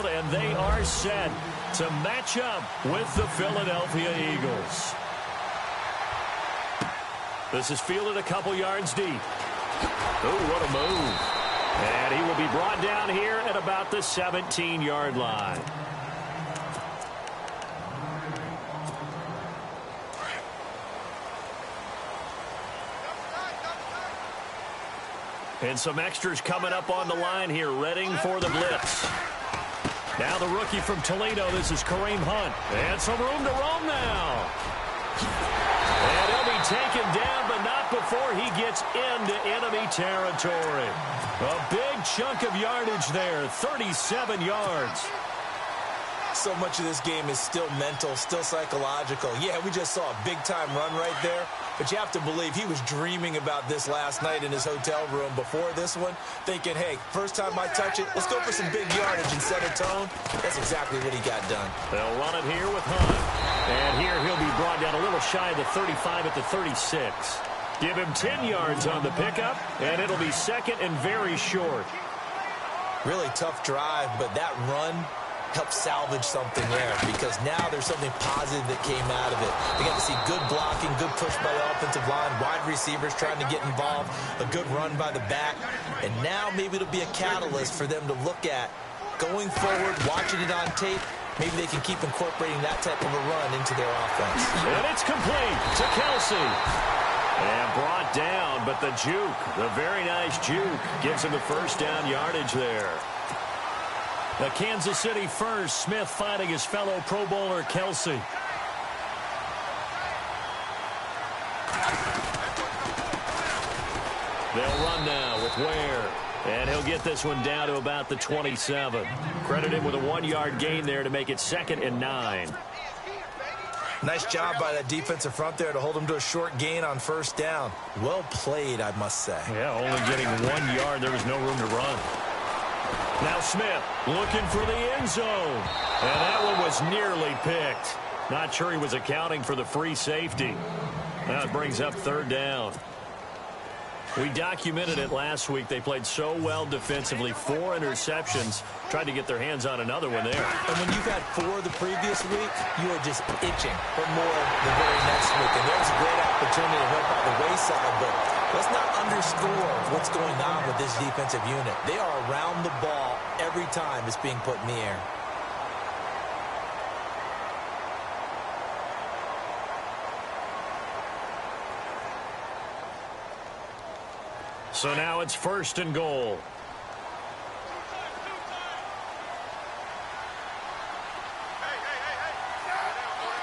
field, and they are set to match up with the Philadelphia Eagles. This is fielded a couple yards deep. Oh, what a move. And he will be brought down here at about the 17-yard line. And some extras coming up on the line here, readying for the blitz. Now the rookie from Toledo, this is Kareem Hunt. And some room to roam now. And he'll be taken down, but not before he gets into enemy territory. A big chunk of yardage there, 37 yards. So much of this game is still mental, still psychological. Yeah, we just saw a big-time run right there, but you have to believe he was dreaming about this last night in his hotel room before this one, thinking, hey, first time I touch it, let's go for some big yardage and set a tone. That's exactly what he got done. They'll run it here with Hunt. And here he'll be brought down a little shy of the 35 at the 36. Give him 10 yards on the pickup, and it'll be second and very short. Really tough drive, but that run help salvage something there, because now there's something positive that came out of it. They got to see good blocking, good push by the offensive line, wide receivers trying to get involved, a good run by the back, and now maybe it'll be a catalyst for them to look at going forward, watching it on tape. Maybe they can keep incorporating that type of a run into their offense. And it's complete to Kelsey. And brought down, but the juke, the very nice juke, gives him the first down yardage there. The Kansas City first, Smith finding his fellow Pro Bowler Kelsey. They'll run now with Ware. And he'll get this one down to about the 27. Credit him with a 1-yard gain there to make it 2nd and 9. Nice job by that defensive front there to hold him to a short gain on first down. Well played, I must say. Yeah, only getting 1 yard. There was no room to run. Now Smith looking for the end zone. And that one was nearly picked. Not sure he was accounting for the free safety. That brings up 3rd down. We documented it last week. They played so well defensively. 4 interceptions. Tried to get their hands on another one there. And when you've had 4 the previous week, you are just itching for more the very next week. And there's a great opportunity to went by the wayside, but let's not underscore what's going on with this defensive unit. They are around the ball every time it's being put in the air. So now it's 1st and goal.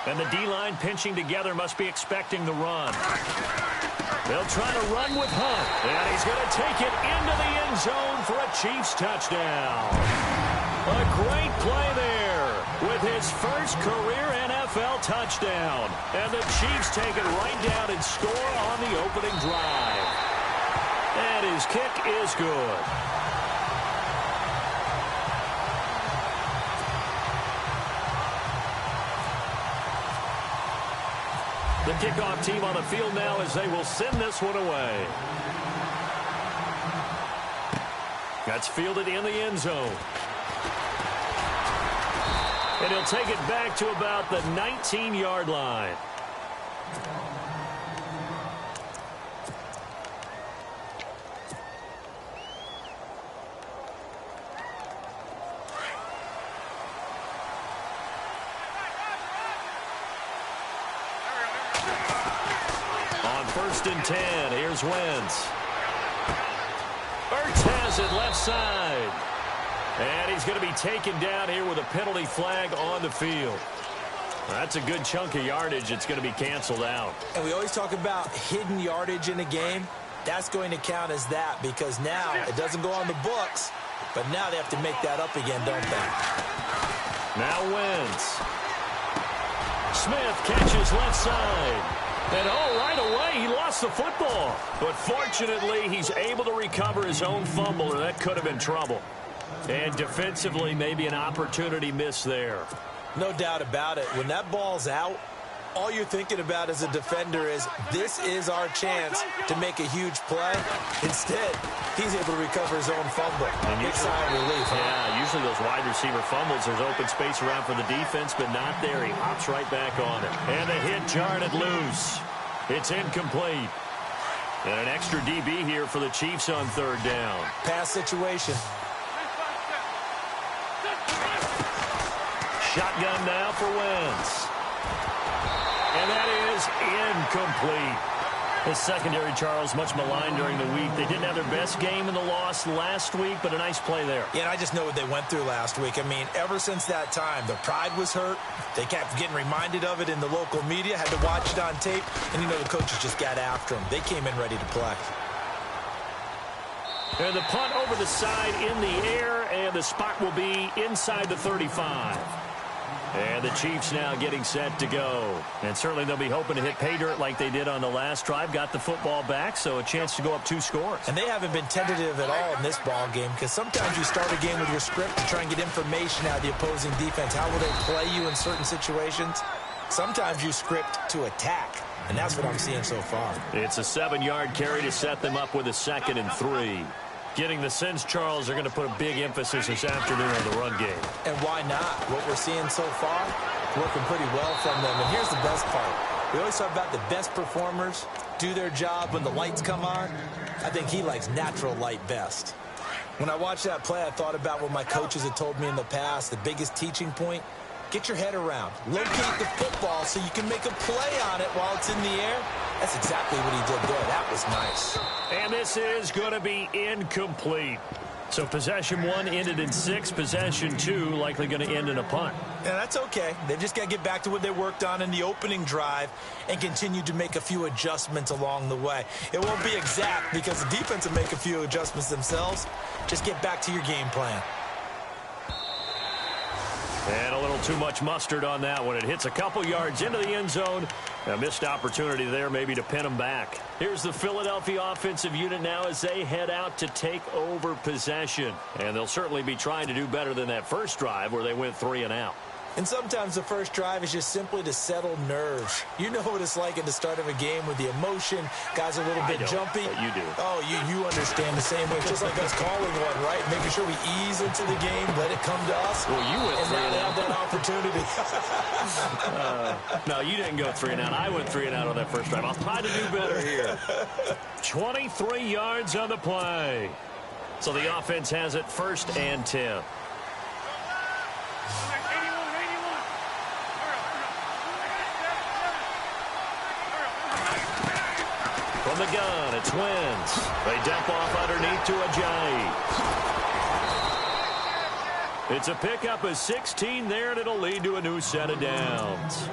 And the D-line pinching together must be expecting the run. They'll try to run with Hunt. And he's going to take it into the end zone for a Chiefs touchdown. A great play there with his first career NFL touchdown. And the Chiefs take it right down and score on the opening drive. And his kick is good. The kickoff team on the field now as they will send this one away. That's fielded in the end zone. And he'll take it back to about the 19-yard line. On 1st and 10, here's Wentz. Ertz has it left side. And he's going to be taken down here with a penalty flag on the field. That's a good chunk of yardage. It's going to be canceled out. And we always talk about hidden yardage in a game. That's going to count as that, because now it doesn't go on the books, but now they have to make that up again, don't they? Now Wentz. Smith catches left side. And right away, he lost the football. But fortunately, he's able to recover his own fumble, or that could have been trouble. And defensively, maybe an opportunity miss there. No doubt about it. When that ball's out, all you're thinking about as a defender is, this is our chance to make a huge play. Instead, he's able to recover his own fumble. Big sigh of relief. Yeah, usually those wide receiver fumbles, there's open space around for the defense, but not there. He hops right back on it. And the hit jarred it loose. It's incomplete. And an extra DB here for the Chiefs on third down. Pass situation. Shotgun now for Wentz. And that is incomplete. The secondary, Charles, much maligned during the week. They didn't have their best game in the loss last week, but a nice play there. Yeah, and I just know what they went through last week. I mean, ever since that time, their pride was hurt. They kept getting reminded of it in the local media, had to watch it on tape, and, the coaches just got after them. They came in ready to play. And the punt over the side in the air, and the spot will be inside the 35. And the Chiefs now getting set to go. And certainly they'll be hoping to hit pay dirt like they did on the last drive. Got the football back, so a chance to go up 2 scores. And they haven't been tentative at all in this ball game, because sometimes you start a game with your script to try and get information out of the opposing defense. How will they play you in certain situations? Sometimes you script to attack, and that's what I'm seeing so far. It's a 7-yard carry to set them up with a 2nd and 3. Getting the sense, Charles, are going to put a big emphasis this afternoon on the run game. And why not? What we're seeing so far, working pretty well from them. And here's the best part. We always talk about the best performers do their job when the lights come on. I think he likes natural light best. When I watched that play, I thought about what my coaches had told me in the past. The biggest teaching point, get your head around. Locate the football so you can make a play on it while it's in the air. That's exactly what he did there. That was nice. And this is going to be incomplete. So possession 1 ended in 6. Possession 2 likely going to end in a punt. Yeah, that's okay. They've just got to get back to what they worked on in the opening drive and continue to make a few adjustments along the way. It won't be exact because the defense will make a few adjustments themselves. Just get back to your game plan. And a little too much mustard on that one. It hits a couple yards into the end zone. A missed opportunity there maybe to pin them back. Here's the Philadelphia offensive unit now as they head out to take over possession. And they'll certainly be trying to do better than that first drive where they went 3 and out. And sometimes the first drive is just simply to settle nerves. You know what it's like at the start of a game with the emotion. Guys are a little bit jumpy. But you do. Oh, you understand the same way. Just like us calling one, right? Making sure we ease into the game, let it come to us. Well, you went 3 and out. And now they have that opportunity. No, you didn't go 3 and out. I went 3 and out on that first drive. I'll try to do better here. 23 yards on the play. So the offense has it 1st and 10. From the gun, it's Wentz. They dump off underneath to Ajayi. It's a pickup of 16 there, and it'll lead to a new set of downs.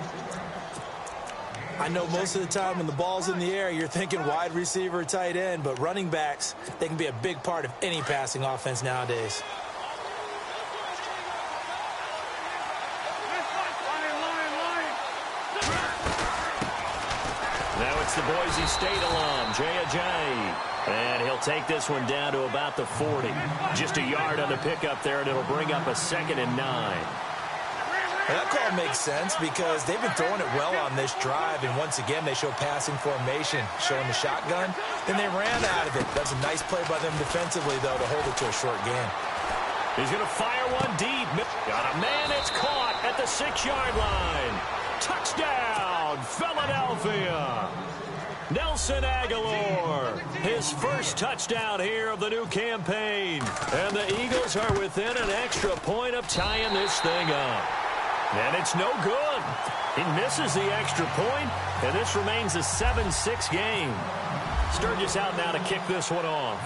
I know most of the time when the ball's in the air, you're thinking wide receiver, tight end, but running backs, they can be a big part of any passing offense nowadays. Now it's the Boise State alum, Jay Ajayi. And he'll take this one down to about the 40. Just a yard on the pickup there, and it'll bring up a 2nd and 9. That call makes sense because they've been throwing it well on this drive, and once again they show passing formation, showing the shotgun, and they ran out of it. That's a nice play by them defensively, though, to hold it to a short game. He's going to fire one deep. Got a man, it's caught at the 6-yard line. Touchdown, Philadelphia. Nelson Agholor, his first touchdown here of the new campaign. And the Eagles are within an extra point of tying this thing up. And it's no good. He misses the extra point, and this remains a 7-6 game. Sturgis out now to kick this one off.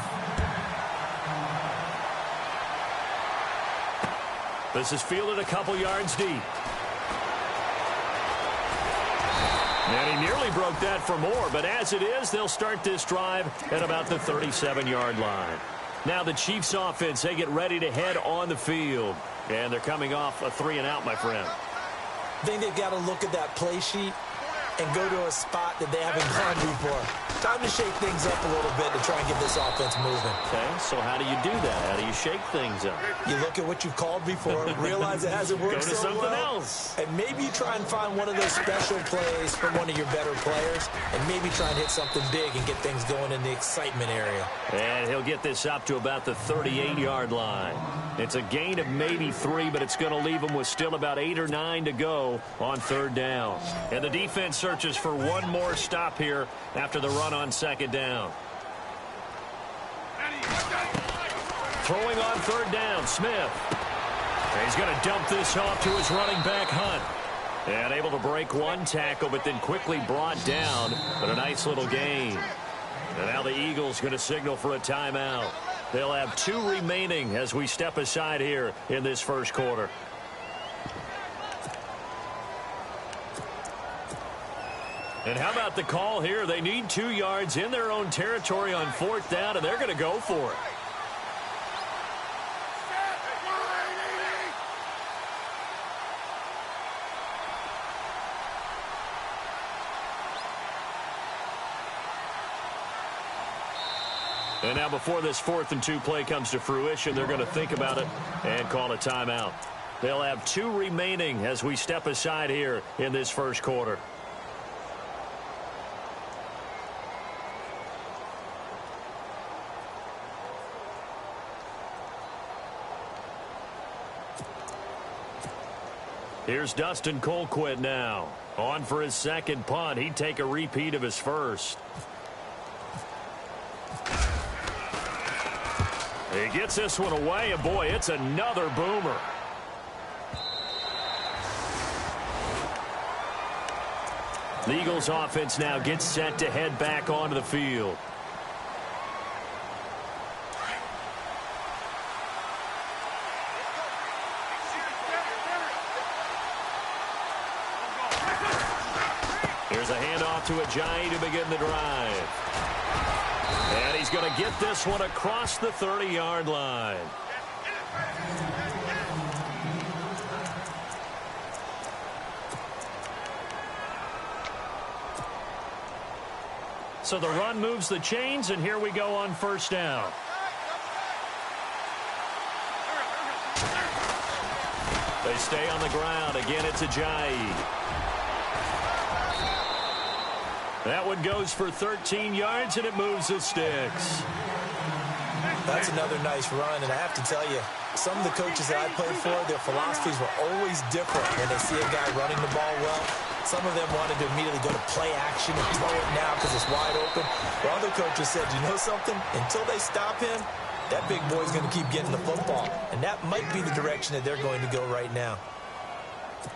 This is fielded a couple yards deep. And he nearly broke that for more, but as it is, they'll start this drive at about the 37-yard line. Now the Chiefs offense, they get ready to head on the field. And they're coming off a 3 and out, my friend. I think they've got to look at that play sheet and go to a spot that they haven't gone before. Time to shake things up a little bit to try and get this offense moving. Okay, so how do you do that? How do you shake things up? You look at what you've called before, realize it hasn't worked so well. Go to something else. And maybe you try and find one of those special plays from one of your better players, and maybe try and hit something big and get things going in the excitement area. And he'll get this up to about the 38-yard line. It's a gain of maybe 3, but it's going to leave him with still about 8 or 9 to go on third down. And the defense searches for one more stop here after the run on second down. Throwing on third down, Smith. And he's going to dump this off to his running back, Hunt. And able to break one tackle, but then quickly brought down. But a nice little gain. And now the Eagles going to signal for a timeout. They'll have 2 remaining as we step aside here in this first quarter. And how about the call here? They need 2 yards in their own territory on fourth down, and they're going to go for it. And now before this 4th and 2 play comes to fruition, they're going to think about it and call a timeout. They'll have 2 remaining as we step aside here in this first quarter. Here's Dustin Colquitt now. On for his second punt. He'd take a repeat of his first. He gets this one away, and boy, it's another boomer. The Eagles offense now gets set to head back onto the field. Here's a handoff to Ajayi to begin the drive. And he's going to get this one across the 30-yard line. So the run moves the chains, and here we go on first down. They stay on the ground. Again, it's Ajayi. That one goes for 13 yards, and it moves the sticks. That's another nice run, and I have to tell you, some of the coaches that I played for, their philosophies were always different when they see a guy running the ball well. Some of them wanted to immediately go to play action and throw it now because it's wide open. While other coaches said, you know something? Until they stop him, that big boy's going to keep getting the football. And that might be the direction that they're going to go right now.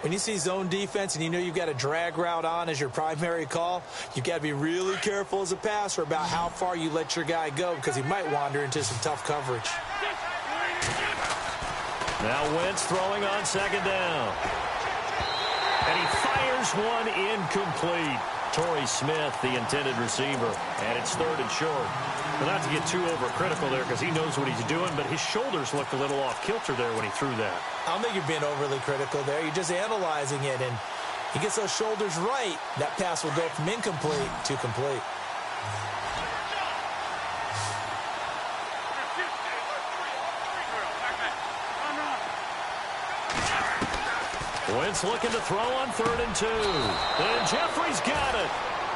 When you see zone defense and you know you've got a drag route on as your primary call, you've got to be really careful as a passer about how far you let your guy go because he might wander into some tough coverage. Now Wentz throwing on second down. And he fires one incomplete. Torrey Smith, the intended receiver. And it's 3rd and short. Well, not to get too overcritical there because he knows what he's doing, but his shoulders looked a little off kilter there when he threw that. I don't think you're being overly critical there. You're just analyzing it, and he gets those shoulders right. That pass will go from incomplete to complete. Wentz looking to throw on 3rd and 2. And Jeffrey's got it.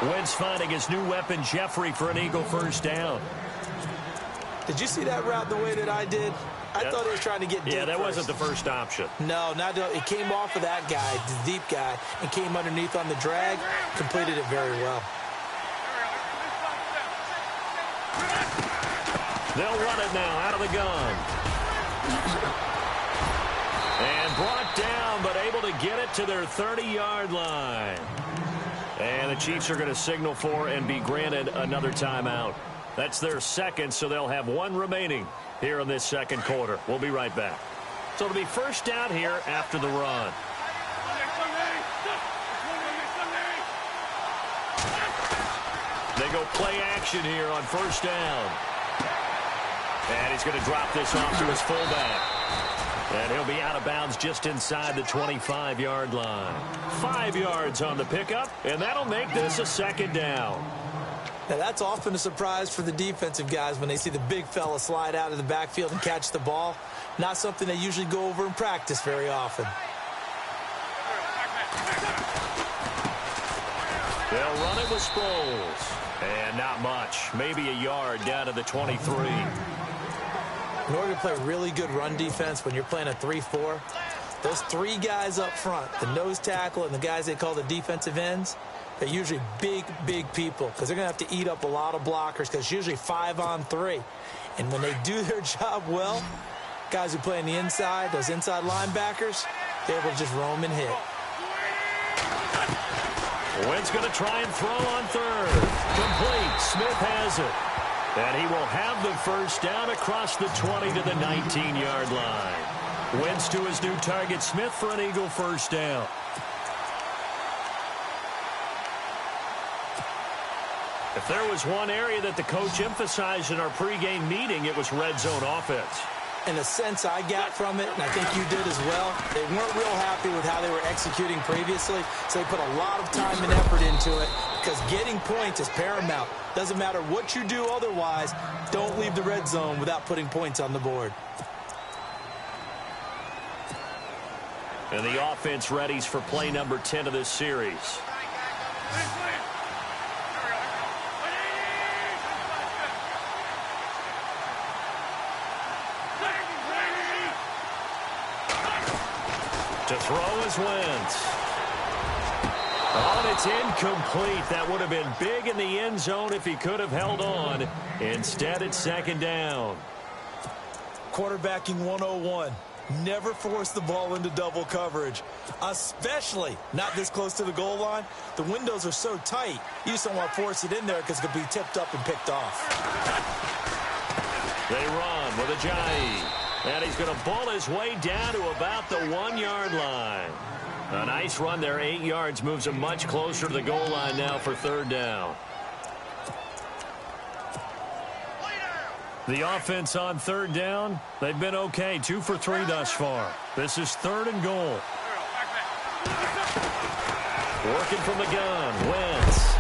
Wentz finding his new weapon, Jeffrey, for an Eagle first down. Did you see that route the way that I did? I thought he was trying to get deep. Yeah, that first. wasn't the first option. No, it came off of that guy, the deep guy, and came underneath on the drag, completed it very well. They'll run it now out of the gun. And brought down, but able to get it to their 30-yard line. And the Chiefs are going to signal for and be granted another timeout. That's their second, so they'll have 1 remaining here in this second quarter. We'll be right back. So it'll be first down here after the run. They go play action here on first down. And he's going to drop this off to his fullback. And he'll be out of bounds just inside the 25-yard line. 5 yards on the pickup, and that'll make this a second down. Now, that's often a surprise for the defensive guys when they see the big fella slide out of the backfield and catch the ball. Not something they usually go over in practice very often. They'll run it with Sproles. And not much. Maybe a yard down to the 23. In order to play really good run defense when you're playing a 3-4, those 3 guys up front, the nose tackle and the guys they call the defensive ends, they're usually big, big people because they're going to have to eat up a lot of blockers because it's usually 5 on 3. And when they do their job well, guys who play on the inside, those inside linebackers, they're able to just roam and hit. Wentz going to try and throw on third. Complete. Smith has it. And he will have the first down across the 20 to the 19-yard line. Wentz to his new target, Smith, for an Eagle first down. If there was one area that the coach emphasized in our pregame meeting, it was red zone offense. In a sense I got from it, and I think you did as well, they weren't real happy with how they were executing previously, so they put a lot of time and effort into it because getting points is paramount. Doesn't matter what you do otherwise, don't leave the red zone without putting points on the board. And the offense readies for play number 10 of this series. To throw is Wentz. Oh, and it's incomplete. That would have been big in the end zone if he could have held on. Instead, it's second down. Quarterbacking 101. Never force the ball into double coverage, especially not this close to the goal line. The windows are so tight, you just don't want to force it in there because it could be tipped up and picked off. They run with Ajayi. And he's going to ball his way down to about the 1-yard line. A nice run there, 8 yards, moves him much closer to the goal line now for third down. The offense on third down, they've been okay, 2 for 3 thus far. This is third and goal. Working from the gun, Wentz.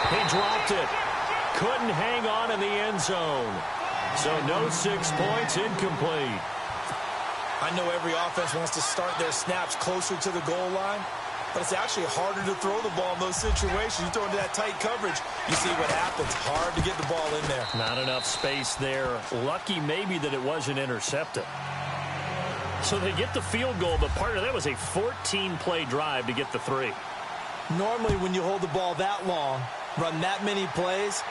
He dropped it. Couldn't hang on in the end zone. So no 6 points, incomplete. I know every offense wants to start their snaps closer to the goal line, but it's actually harder to throw the ball in those situations. You throw into that tight coverage, you see what happens. Hard to get the ball in there. Not enough space there. Lucky maybe that it wasn't intercepted. So they get the field goal, but part of that was a 14-play drive to get the 3. Normally when you hold the ball that long, run that many plays,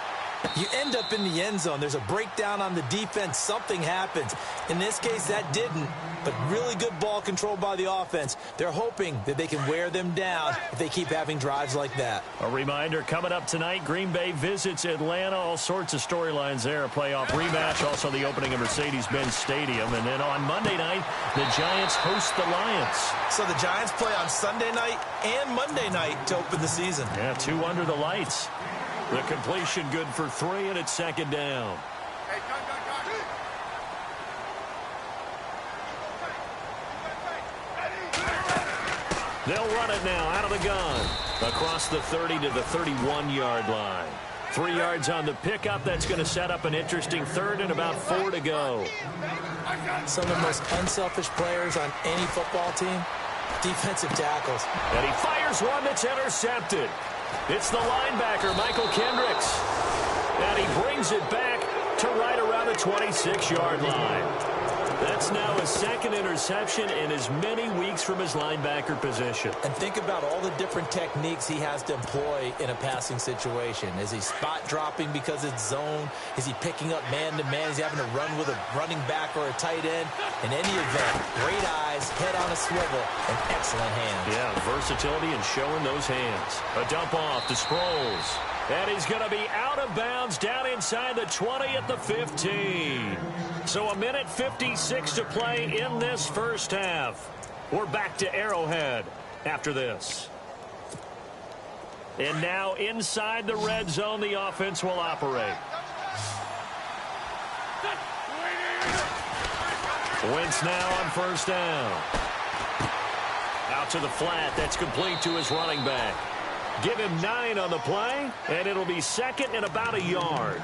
you end up in the end zone. There's a breakdown on the defense. Something happens. In this case, that didn't, but really good ball control by the offense. They're hoping that they can wear them down if they keep having drives like that. A reminder, coming up tonight, Green Bay visits Atlanta. All sorts of storylines there. A playoff rematch, also the opening of Mercedes-Benz Stadium. And then on Monday night, the Giants host the Lions. So the Giants play on Sunday night and Monday night to open the season. Yeah, 2 under the lights. The completion good for 3, and it's second down. They'll run it now out of the gun. Across the 30 to the 31-yard line. 3 yards on the pickup. That's going to set up an interesting third and about 4 to go. Some of the most unselfish players on any football team, defensive tackles. And he fires one that's intercepted. It's the linebacker, Michael Kendricks. And he brings it back to right around the 26-yard line. That's now his second interception in as many weeks from his linebacker position. And think about all the different techniques he has to employ in a passing situation. Is he spot dropping because it's zone? Is he picking up man-to-man? Is he having to run with a running back or a tight end? In any event, great eyes, head on a swivel, and excellent hands. Yeah, versatility and showing those hands. A dump off to Sproles. And he's going to be out of bounds down inside the 20 at the 15. So a minute 56 to play in this first half. We're back to Arrowhead after this. And now inside the red zone, the offense will operate. Wentz now on first down. Out to the flat. That's complete to his running back. Give him 9 on the play, and it'll be second and about a yard.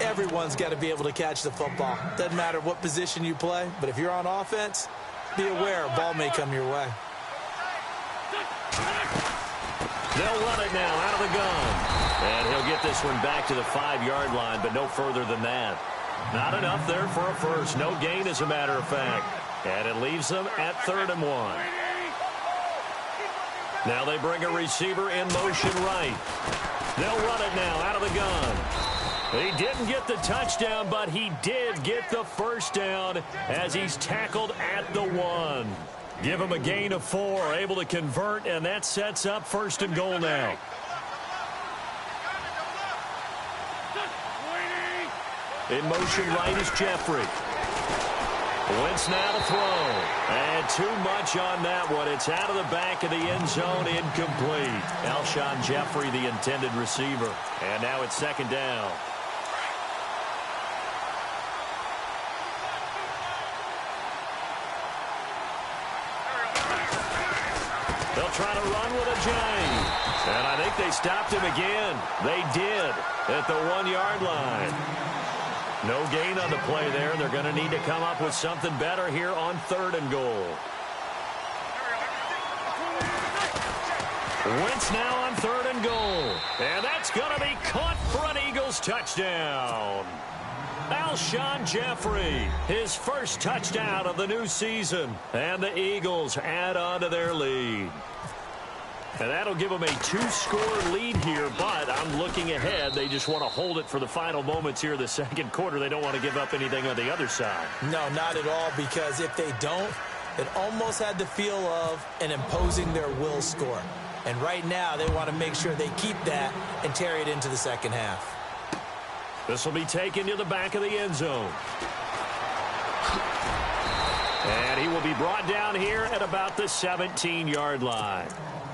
Everyone's got to be able to catch the football. Doesn't matter what position you play, but if you're on offense, be aware a ball may come your way. They'll run it now out of the gun. And he'll get this one back to the 5-yard line, but no further than that. Not enough there for a first. No gain, as a matter of fact. And it leaves them at 3rd and 1. Now they bring a receiver in motion right. They'll run it now out of the gun. He didn't get the touchdown, but he did get the first down as he's tackled at the 1. Give him a gain of 4, able to convert, and that sets up 1st and goal now. In motion right is Jeffrey. Wentz now to throw. And too much on that one. It's out of the back of the end zone, incomplete. Alshon Jeffrey, the intended receiver. And now it's 2nd down. They'll try to run with a J. And I think they stopped him again. They did at the 1-yard line. No gain on the play there. They're going to need to come up with something better here on 3rd and goal. Wentz now on 3rd and goal. And that's going to be caught for an Eagles touchdown. Alshon Jeffrey, his first touchdown of the new season. And the Eagles add on to their lead. And that'll give them a 2-score lead here, but I'm looking ahead. They just want to hold it for the final moments here of the 2nd quarter. They don't want to give up anything on the other side. No, not at all, because if they don't, it almost had the feel of an imposing their will score. And right now, they want to make sure they keep that and carry it into the 2nd half. This will be taken to the back of the end zone. And he will be brought down here at about the 17-yard line.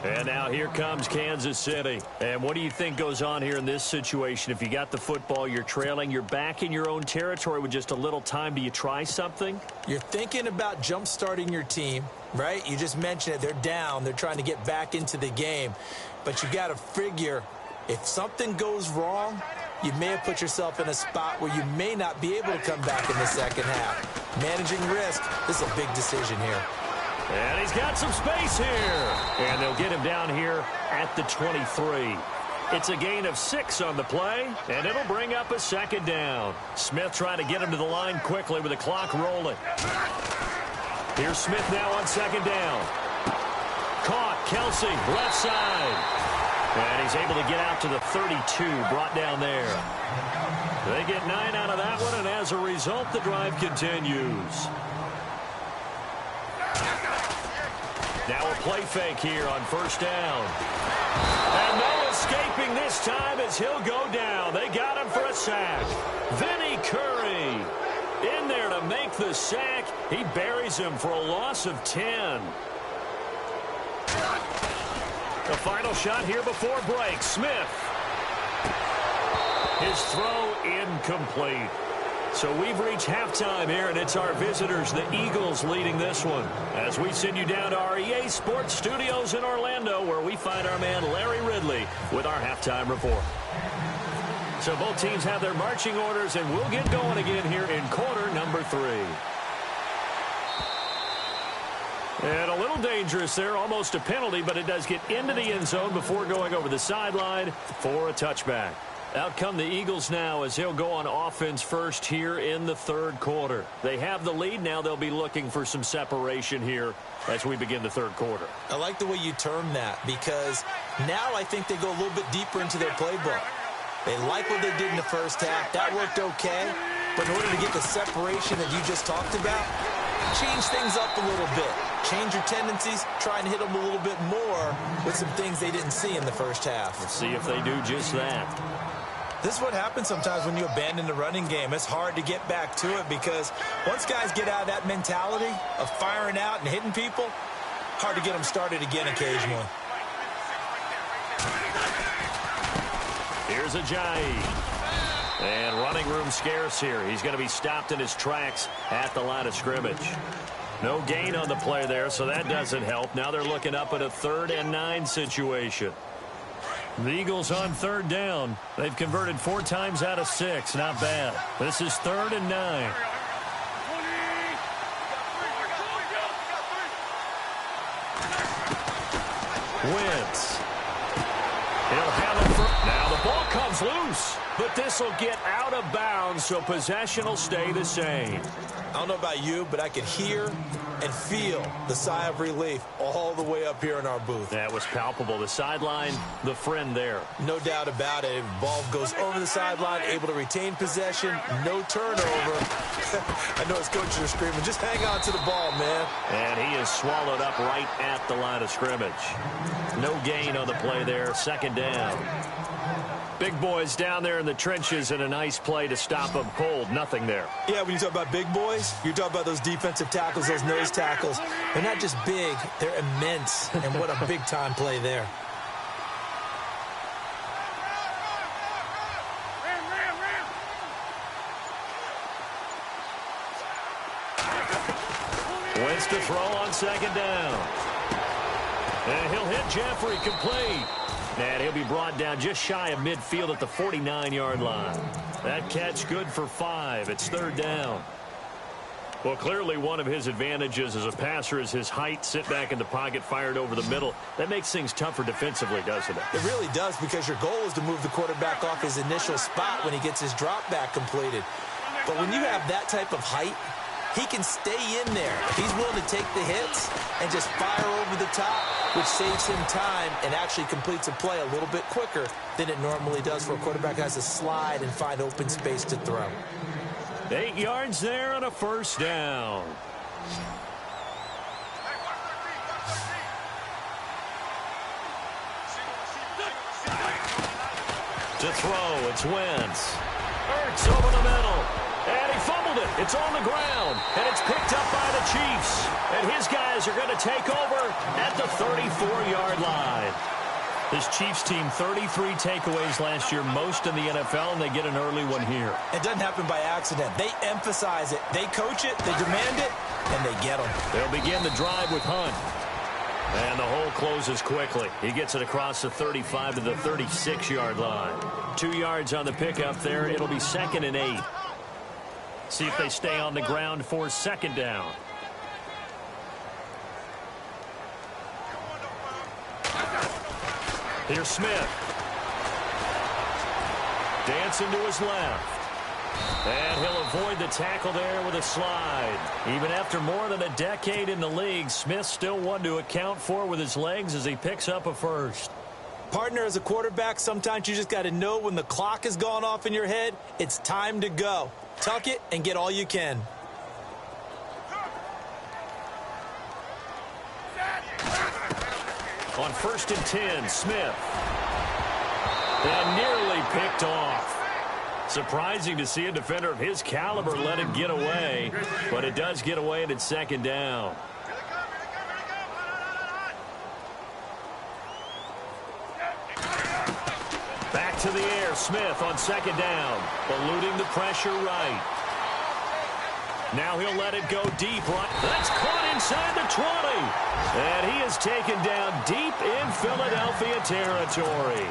And now here comes Kansas City. And what do you think goes on here in this situation? If you got the football, you're trailing, you're back in your own territory with just a little time. Do you try something? You're thinking about jump-starting your team, right? You just mentioned it. They're down. They're trying to get back into the game. But you got to figure, if something goes wrong, you may have put yourself in a spot where you may not be able to come back in the 2nd half. Managing risk, this is a big decision here. And he's got some space here. And they'll get him down here at the 23. It's a gain of 6 on the play, and it'll bring up a 2nd down. Smith trying to get him to the line quickly with the clock rolling. Here's Smith now on 2nd down. Caught, Kelsey, left side. And he's able to get out to the 32, brought down there. They get 9 out of that one, and as a result, the drive continues. Now a play fake here on 1st down. And no escaping this time as he'll go down. They got him for a sack. Vinny Curry in there to make the sack. He buries him for a loss of 10. The final shot here before break. Smith. His throw incomplete. So we've reached halftime here, and it's our visitors, the Eagles, leading this one. As we send you down to our EA Sports Studios in Orlando, where we find our man Larry Ridley with our halftime report. So both teams have their marching orders, and we'll get going again here in quarter number 3. And a little dangerous there, almost a penalty, but it does get into the end zone before going over the sideline for a touchback. Out come the Eagles now as he'll go on offense first here in the 3rd quarter. They have the lead. Now they'll be looking for some separation here as we begin the 3rd quarter. I like the way you term that, because now I think they go a little bit deeper into their playbook. They like what they did in the 1st half. That worked okay. But in order to get the separation that you just talked about, change things up a little bit. Change your tendencies. Try and hit them a little bit more with some things they didn't see in the 1st half. Let's see if they do just that. This is what happens sometimes when you abandon the running game. It's hard to get back to it because once guys get out of that mentality of firing out and hitting people, hard to get them started again occasionally. Here's Ajayi. And running room scarce here. He's going to be stopped in his tracks at the line of scrimmage. No gain on the play there, so that doesn't help. Now they're looking up at a 3rd and 9 situation. The Eagles on 3rd down. They've converted 4 times out of 6. Not bad. This is 3rd and 9. Wentz. He'll have it for... Now the ball comes loose, but this will get out of bounds, so possession will stay the same. I don't know about you, but I can hear and feel the sigh of relief all the way up here in our booth. That was palpable. The sideline, the friend there. No doubt about it. Ball goes over the sideline, able to retain possession, no turnover. I know his coaches are screaming, just hang on to the ball, man. And he is swallowed up right at the line of scrimmage. No gain on the play there. 2nd down. Big boys down there in the trenches, and a nice play to stop them cold. Nothing there. Yeah, when you talk about big boys, you're talking about those defensive tackles, those nose tackles. They're not just big, they're immense. And what a big-time play there. Wentz to throw on 2nd down. And he'll hit Jeffrey complete. And he'll be brought down just shy of midfield at the 49-yard line. That catch good for 5. It's 3rd down. Well, clearly one of his advantages as a passer is his height. Sit back in the pocket, fired over the middle. That makes things tougher defensively, doesn't it? It really does, because your goal is to move the quarterback off his initial spot when he gets his drop back completed. But when you have that type of height, he can stay in there if he's willing to take the hits and just fire over the top, which saves him time and actually completes a play a little bit quicker than it normally does for a quarterback who has to slide and find open space to throw. 8 yards there on a 1st down. To throw, it's Wentz. Ertz over the middle. And he fumbled it. It's on the ground. And it's picked up by the Chiefs. And his guys are going to take over at the 34-yard line. This Chiefs team, 33 takeaways last year, most in the NFL, and they get an early one here. It doesn't happen by accident. They emphasize it. They coach it, they demand it, and they get them. They'll begin the drive with Hunt. And the hole closes quickly. He gets it across the 35 to the 36-yard line. 2 yards on the pickup there. It'll be 2nd and 8. See if they stay on the ground for 2nd down. Here's Smith. Dancing to his left. And he'll avoid the tackle there with a slide. Even after more than a decade in the league, Smith still one to account for with his legs as he picks up a 1st. Partner, as a quarterback, sometimes you just got to know when the clock has gone off in your head, it's time to go. Tuck it and get all you can. On 1st and 10, Smith. And nearly picked off. Surprising to see a defender of his caliber let it get away, but it does get away and it's 2nd down. Back to the air, Smith on 2nd down, eluding the pressure right. Now he'll let it go deep right. That's caught inside the 20. And he is taken down deep in Philadelphia territory.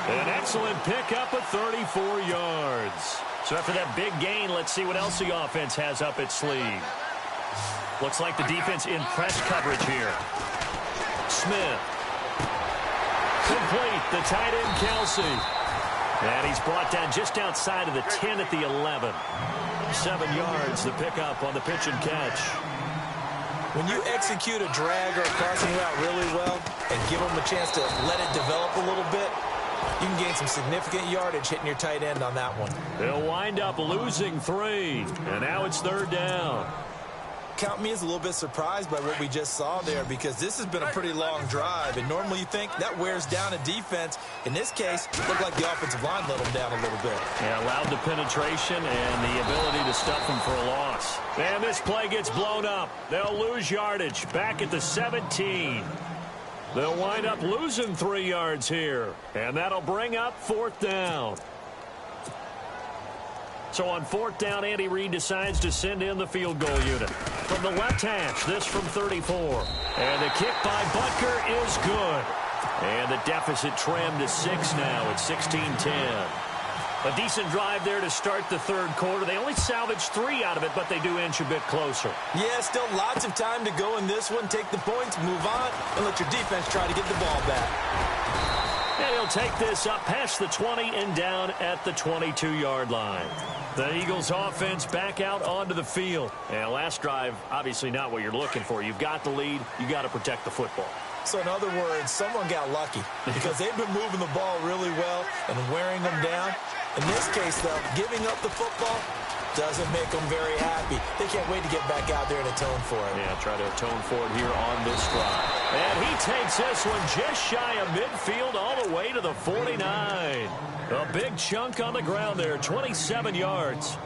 An excellent pickup of 34 yards. So after that big gain, let's see what else the offense has up its sleeve. Looks like the defense in press coverage here. Smith. Complete, the tight end Kelsey. And he's brought down just outside of the 10 at the 11. 7 yards, the pickup on the pitch and catch. When you execute a drag or a crossing route really well and give them a chance to let it develop a little bit, you can gain some significant yardage hitting your tight end on that one. They'll wind up losing 3, and now it's 3rd down. Count me as a little bit surprised by what we just saw there, because this has been a pretty long drive, and normally you think that wears down a defense. In this case, it looked like the offensive line let them down a little bit. Yeah, allowed the penetration and the ability to stuff them for a loss. And this play gets blown up. They'll lose yardage back at the 17. They'll wind up losing 3 yards here, and that'll bring up 4th down. So on 4th down, Andy Reid decides to send in the field goal unit. From the left hash, this from 34. And the kick by Butker is good. And the deficit trimmed to 6 now at 16-10. A decent drive there to start the third quarter. They only salvaged 3 out of it, but they do inch a bit closer. Yeah, still lots of time to go in this one. Take the points, move on, and let your defense try to get the ball back. And he'll take this up past the 20 and down at the 22-yard line. The Eagles offense back out onto the field. And last drive, obviously not what you're looking for. You've got the lead. You got to protect the football. So in other words, someone got lucky because they've been moving the ball really well and wearing them down. In this case, though, giving up the football doesn't make them very happy. They can't wait to get back out there and atone for it. Yeah, try to atone for it here on this drive. And he takes this one just shy of midfield all the way to the 49. A big chunk on the ground there, 27 yards.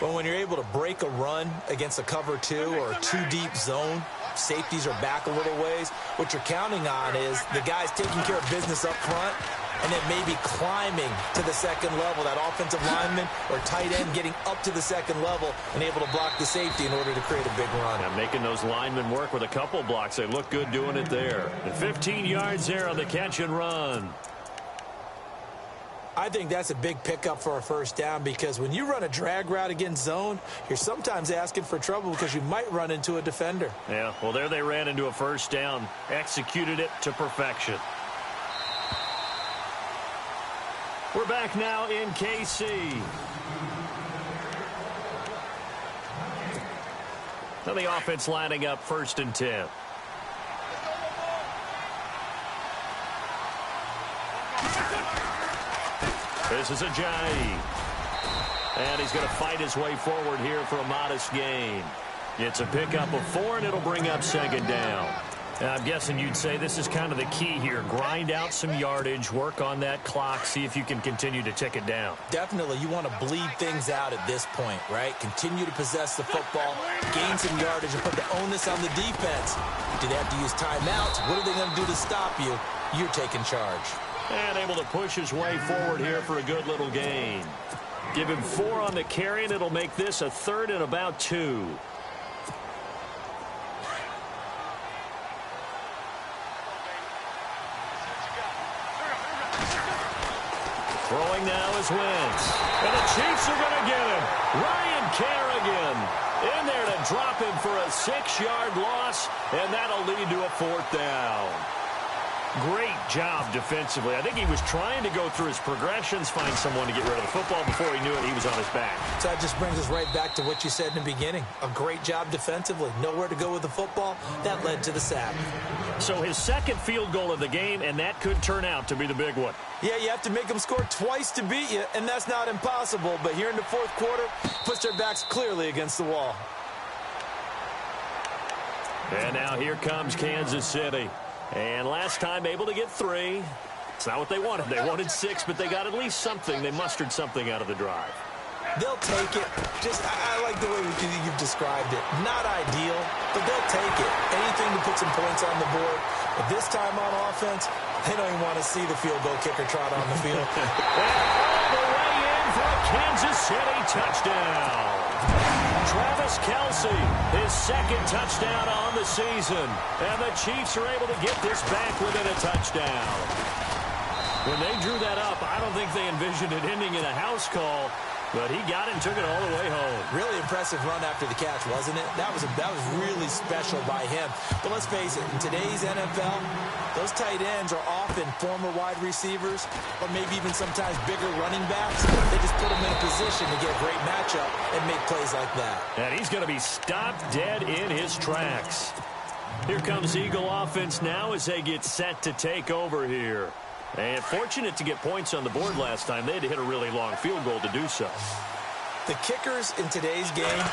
But when you're able to break a run against a cover 2 or a 2-deep zone, safeties are back a little ways. What you're counting on is the guys taking care of business up front and then maybe climbing to the second level. That offensive lineman or tight end getting up to the second level and able to block the safety in order to create a big run. Yeah, making those linemen work with a couple blocks. They look good doing it there. And 15 yards there on the catch and run. I think that's a big pickup for a first down because when you run a drag route against zone, you're sometimes asking for trouble because you might run into a defender. Yeah, well, there they ran into a first down. Executed it to perfection. We're back now in KC. Now the offense lining up 1st and 10. This is Ajayi. And he's going to fight his way forward here for a modest gain. It's a pickup of 4, and it'll bring up 2nd down. I'm guessing you'd say this is kind of the key here. Grind out some yardage, work on that clock, see if you can continue to tick it down. Definitely. You want to bleed things out at this point, right? Continue to possess the football, gain some yardage, and put the onus on the defense. Do they have to use timeouts? What are they going to do to stop you? You're taking charge. And able to push his way forward here for a good little gain. Give him 4 on the carry, and it'll make this a 3rd and about 2. Throwing now is Wentz. And the Chiefs are going to get him. Ryan Kerrigan in there to drop him for a 6-yard loss, and that'll lead to a 4th down. Great job defensively. I think he was trying to go through his progressions, find someone to get rid of the football. Before he knew it, he was on his back. So that just brings us right back to what you said in the beginning. A great job defensively. Nowhere to go with the football. That led to the sack. So his 2nd field goal of the game, and that could turn out to be the big one. Yeah, you have to make them score twice to beat you, and that's not impossible. But here in the 4th quarter, puts their backs clearly against the wall. And now here comes Kansas City. And last time able to get 3. It's not what they wanted. They wanted 6, but they got at least something. They mustered something out of the drive. They'll take it. I like the way you've described it. Not ideal, but they'll take it. Anything to put some points on the board. But this time on offense, they don't even want to see the field goal kicker trot on the field. And all the way in for a Kansas City touchdown. Travis Kelce, his 2nd touchdown on the season. And the Chiefs are able to get this back within a touchdown. When they drew that up, I don't think they envisioned it ending in a house call. But he got it and took it all the way home. Really impressive run after the catch, wasn't it? That was really special by him. But let's face it, in today's NFL, those tight ends are often former wide receivers or maybe even sometimes bigger running backs. They just put them in a position to get a great matchup and make plays like that. And he's going to be stopped dead in his tracks. Here comes Eagle offense now as they get set to take over here. And fortunate to get points on the board last time. They had to hit a really long field goal to do so. The kickers in today's game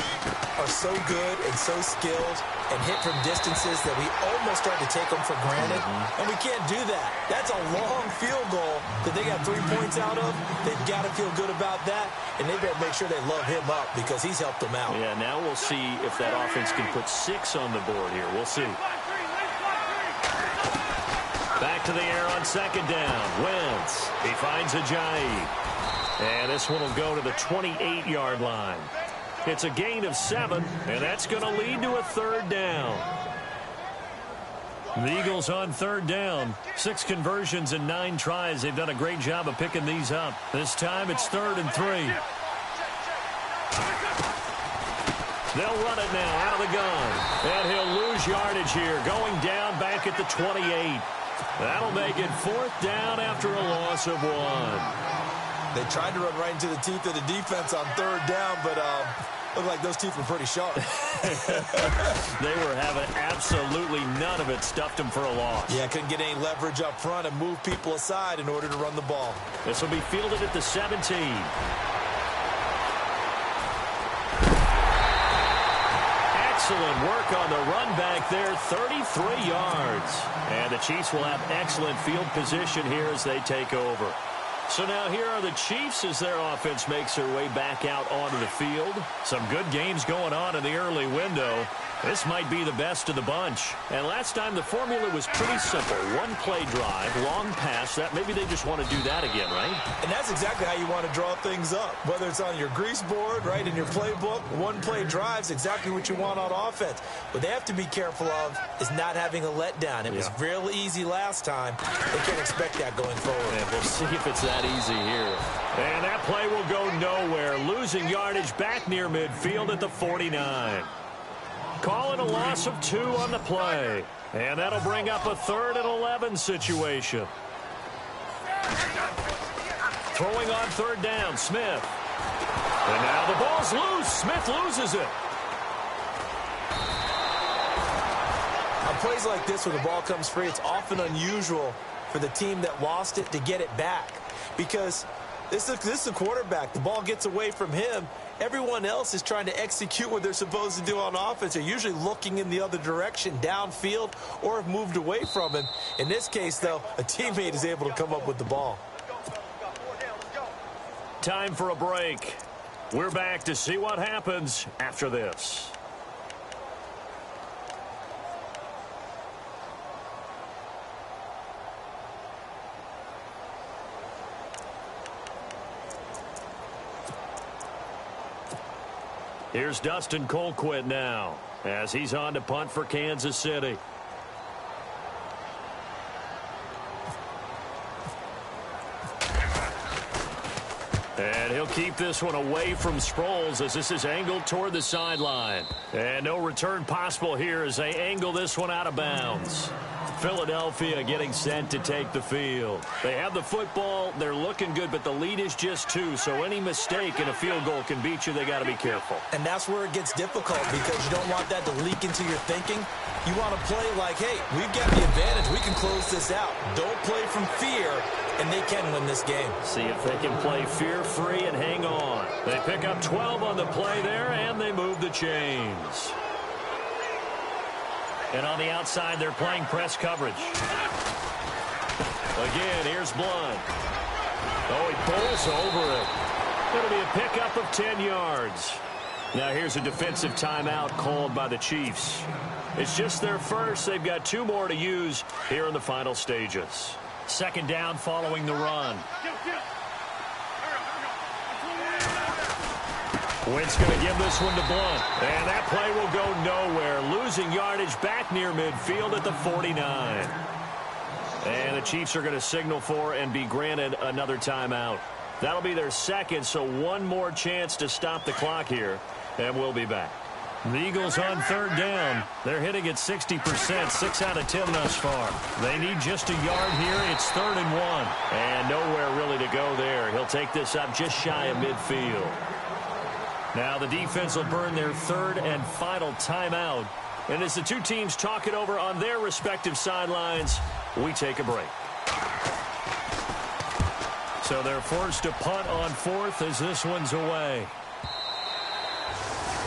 are so good and so skilled and hit from distances that we almost start to take them for granted. And we can't do that. That's a long field goal that they got 3 points out of. They've got to feel good about that. And they better make sure they love him up because he's helped them out. Yeah, now we'll see if that offense can put 6 on the board here. We'll see. Back to the air on 2nd down. Wentz. He finds Ajayi. And this one will go to the 28-yard line. It's a gain of 7, and that's going to lead to a third down. The Eagles on third down. 6 conversions and 9 tries. They've done a great job of picking these up. This time it's 3rd and 3. They'll run it now out of the gun. And he'll lose yardage here, going down back at the 28. That'll make it 4th down after a loss of 1. They tried to run right into the teeth of the defense on 3rd down, but looked like those teeth were pretty sharp. They were having absolutely none of it. Stuffed them for a loss. Yeah, couldn't get any leverage up front and move people aside in order to run the ball. This will be fielded at the 17. Excellent work on the run back there, 33 yards. And the Chiefs will have excellent field position here as they take over. So now here are the Chiefs as their offense makes their way back out onto the field. Some good games going on in the early window. This might be the best of the bunch. And last time the formula was pretty simple. One play drive, long pass. That maybe they just want to do that again, right? And that's exactly how you want to draw things up. Whether it's on your grease board, right, in your playbook, one play drive's exactly what you want on offense. What they have to be careful of is not having a letdown. It was real easy last time. They can't expect that going forward. And we'll see if it's that easy here. And that play will go nowhere. Losing yardage back near midfield at the 49. Call it a loss of 2 on the play. And that'll bring up a 3rd and 11 situation. Throwing on 3rd down, Smith. And now the ball's loose. Smith loses it. On plays like this where the ball comes free, it's often unusual for the team that lost it to get it back. Because this is the quarterback. The ball gets away from him. Everyone else is trying to execute what they're supposed to do on offense. They're usually looking in the other direction, downfield, or have moved away from him. In this case, though, a teammate is able to come up with the ball. Time for a break. We're back to see what happens after this. Here's Dustin Colquitt now as he's on to punt for Kansas City. And he'll keep this one away from Sproles as this is angled toward the sideline. And no return possible here as they angle this one out of bounds. Philadelphia getting set to take the field. They have the football. They're looking good, but the lead is just 2. So any mistake in a field goal can beat you. They got to be careful. And that's where it gets difficult because you don't want that to leak into your thinking. You want to play like, hey, we've got the advantage. We can close this out. Don't play from fear, and they can win this game. See if they can play fear-free and hang on. They pick up 12 on the play there, and they move the chains. And on the outside, they're playing press coverage. Again, here's Blunt. Oh, he pulls over it. It'll be a pickup of 10 yards. Now here's a defensive timeout called by the Chiefs. It's just their first. They've got 2 more to use here in the final stages. 2nd down following the run. Wentz going to give this one to Blunt. And that play will go nowhere. Losing yardage back near midfield at the 49. And the Chiefs are going to signal for and be granted another timeout. That'll be their 2nd, so 1 more chance to stop the clock here. And we'll be back. The Eagles on 3rd down. They're hitting at 60%, 6 out of 10 thus far. They need just a yard here. It's 3rd and 1. And nowhere really to go there. He'll take this up just shy of midfield. Now the defense will burn their 3rd and final timeout. And as the 2 teams talk it over on their respective sidelines, we take a break. So they're forced to punt on 4th as this one's away.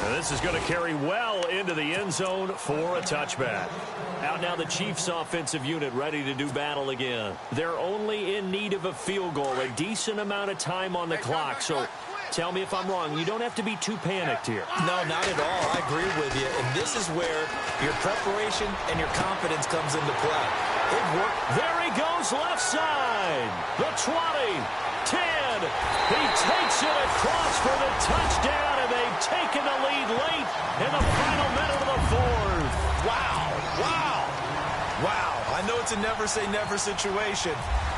And this is going to carry well into the end zone for a touchback. Out now the Chiefs offensive unit ready to do battle again. They're only in need of a field goal, a decent amount of time on the clock. So tell me if I'm wrong. You don't have to be too panicked here. No, not at all. I agree with you. And this is where your preparation and your confidence comes into play. They've worked. There he goes left side. The 20, 10. He takes it across for the touchdown, and they've taken the lead late in the final minute of the fourth. Wow. Wow. Wow. I know it's a never-say-never situation,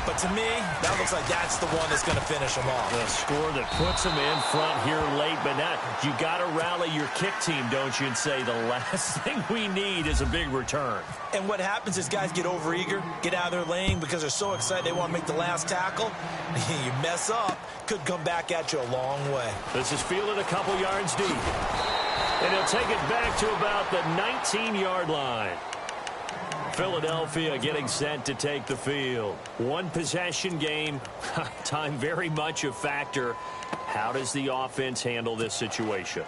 but to me, that looks like that's the one that's going to finish them off. The score that puts them in front here late, but now you got to rally your kick team, don't you, and say the last thing we need is a big return. And what happens is guys get overeager, get out of their lane because they're so excited they want to make the last tackle. You mess up, could come back at you a long way. This is fielded a couple yards deep. And he'll take it back to about the 19-yard line. Philadelphia getting set to take the field. One possession game. Time very much a factor. How does the offense handle this situation?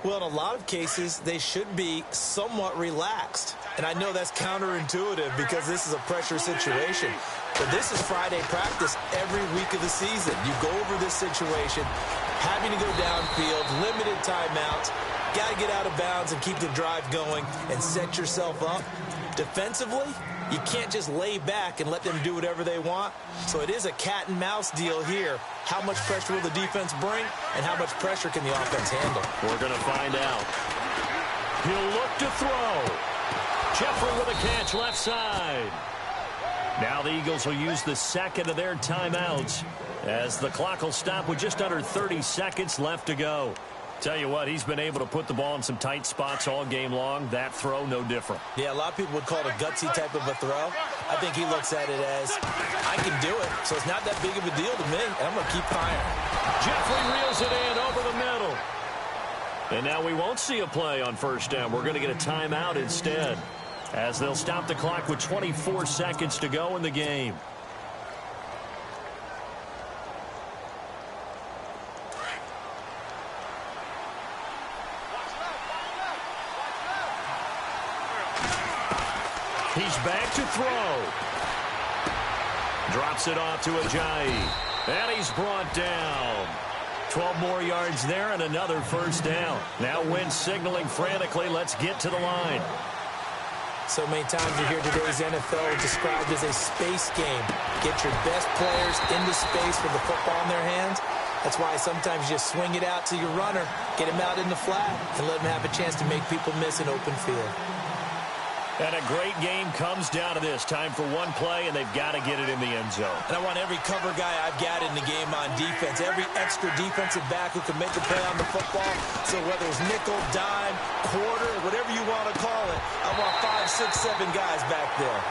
Well, in a lot of cases, they should be somewhat relaxed. And I know that's counterintuitive because this is a pressure situation. But this is Friday practice every week of the season. You go over this situation, having to go downfield, limited timeouts, got to get out of bounds and keep the drive going and set yourself up. Defensively, you can't just lay back and let them do whatever they want. So it is a cat and mouse deal here. How much pressure will the defense bring, and how much pressure can the offense handle? We're going to find out. He'll look to throw. Jeffrey with a catch left side. Now the Eagles will use the second of their timeouts as the clock will stop with just under 30 seconds left to go. Tell you what, he's been able to put the ball in some tight spots all game long. That throw, no different. Yeah, a lot of people would call it a gutsy type of a throw. I think he looks at it as, I can do it, so it's not that big of a deal to me, and I'm going to keep firing. Jeffrey reels it in over the middle. And now we won't see a play on first down. We're going to get a timeout instead, as they'll stop the clock with 24 seconds to go in the game. He's back to throw. Drops it off to Ajayi. And he's brought down. 12 more yards there and another first down. Now Wentz signaling frantically, let's get to the line. So many times you hear today's NFL described as a space game. Get your best players into space with the football in their hands. That's why sometimes you just swing it out to your runner, get him out in the flat, and let him have a chance to make people miss an open field. And a great game comes down to this. Time for one play, and they've got to get it in the end zone. And I want every cover guy I've got in the game on defense, every extra defensive back who can make a play on the football. So whether it's nickel, dime, quarter, whatever you want to call it, I want 5, 6, 7 guys back there.